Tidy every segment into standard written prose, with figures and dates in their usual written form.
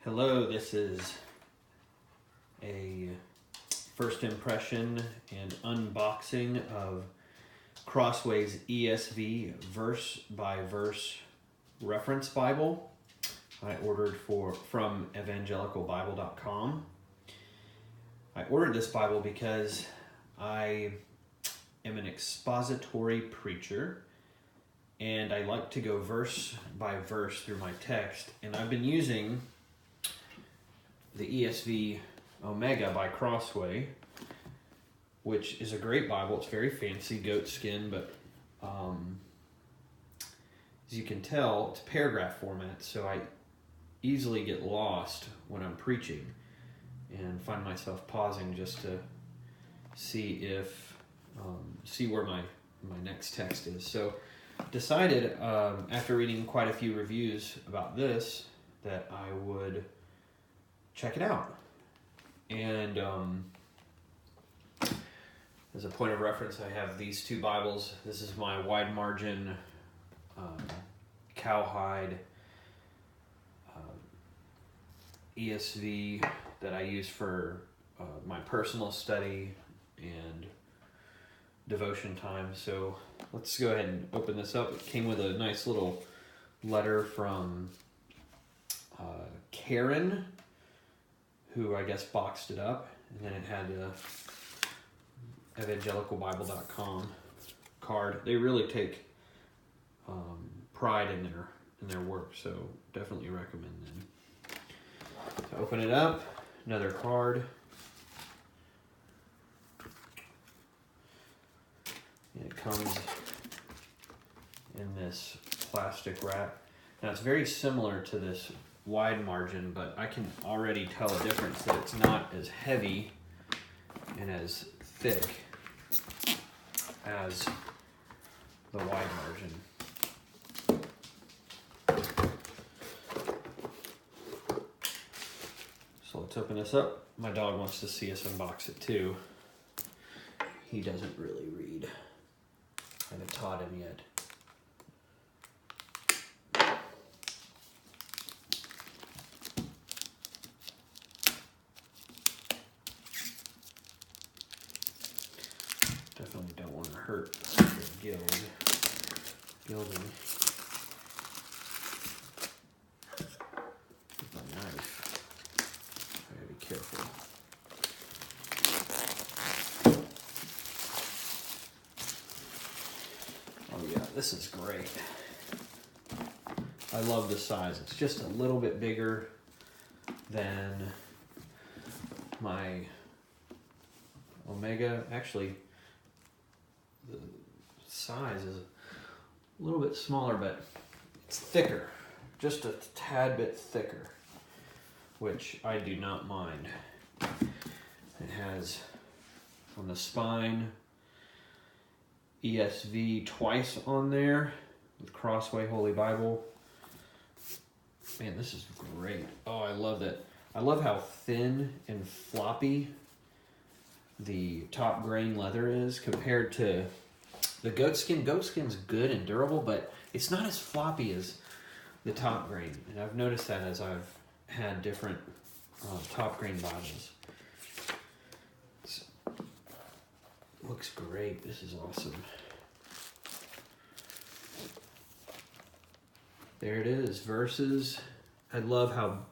Hello, this is a first impression and unboxing of Crossway's ESV verse by verse reference Bible. I ordered from evangelicalbible.com. I ordered this Bible because I am an expository preacher and I like to go verse by verse through my text, and I've been using the ESV Omega by Crossway, which is a great Bible. It's very fancy, goat skin, but as you can tell, it's paragraph format, so I easily get lost when I'm preaching and find myself pausing just to see where my next text is. So decided after reading quite a few reviews about this that I would check it out. And as a point of reference, I have these two Bibles. This is my wide margin cowhide ESV that I use for my personal study and devotion time. So let's go ahead and open this up. It came with a nice little letter from Karen, who I guess boxed it up, and then it had a evangelicalbible.com card. They really take pride in their work, so definitely recommend them. So open it up, another card. And it comes in this plastic wrap. Now it's very similar to this wide margin, but I can already tell a difference that it's not as heavy and as thick as the wide margin. So let's open this up. My dog wants to see us unbox it too. He doesn't really read. I haven't taught him yet. Definitely don't want to hurt the gilding. With my knife. I gotta be careful. Oh yeah, this is great. I love the size. It's just a little bit bigger than my Omega. Actually, the size is a little bit smaller, but it's thicker. Just a tad bit thicker, which I do not mind. It has on the spine ESV twice on there with Crossway Holy Bible. Man, this is great. Oh, I love that. I love how thin and floppy the top grain leather is compared to the goat skin. Goat skin's good and durable, but it's not as floppy as the top grain. And I've noticed that as I've had different top grain Bibles. Looks great. This is awesome. There it is, verses. I love how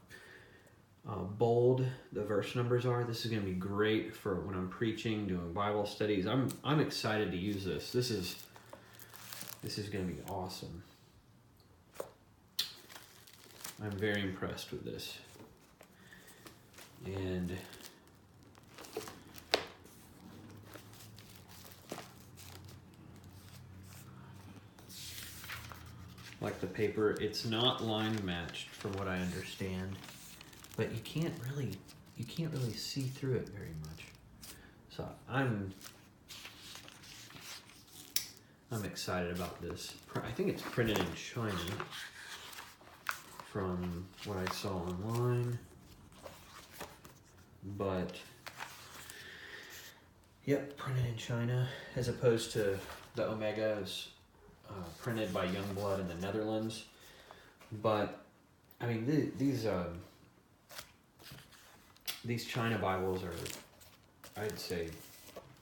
bold the verse numbers are. This is going to be great for when I'm preaching, doing Bible studies. I'm excited to use this. This is going to be awesome. I'm very impressed with this. And like the paper, it's not line matched from what I understand, but you can't really see through it very much. So I'm excited about this. I think it's printed in China from what I saw online, but yep, printed in China as opposed to the Omegas. Printed by Youngblood in the Netherlands, but I mean these these China Bibles are, I'd say,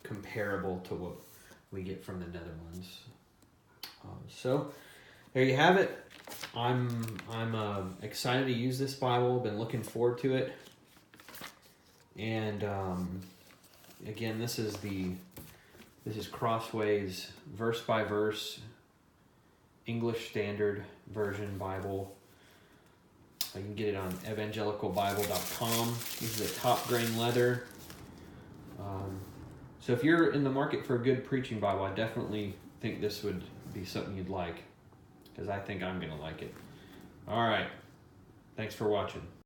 comparable to what we get from the Netherlands. So there you have it. I'm excited to use this Bible. Been looking forward to it. And again, this is Crossway's verse by verse English Standard Version Bible. You can get it on evangelicalbible.com. This is a top grain leather. So if you're in the market for a good preaching Bible, I definitely think this would be something you'd like, because I think I'm going to like it. All right. Thanks for watching.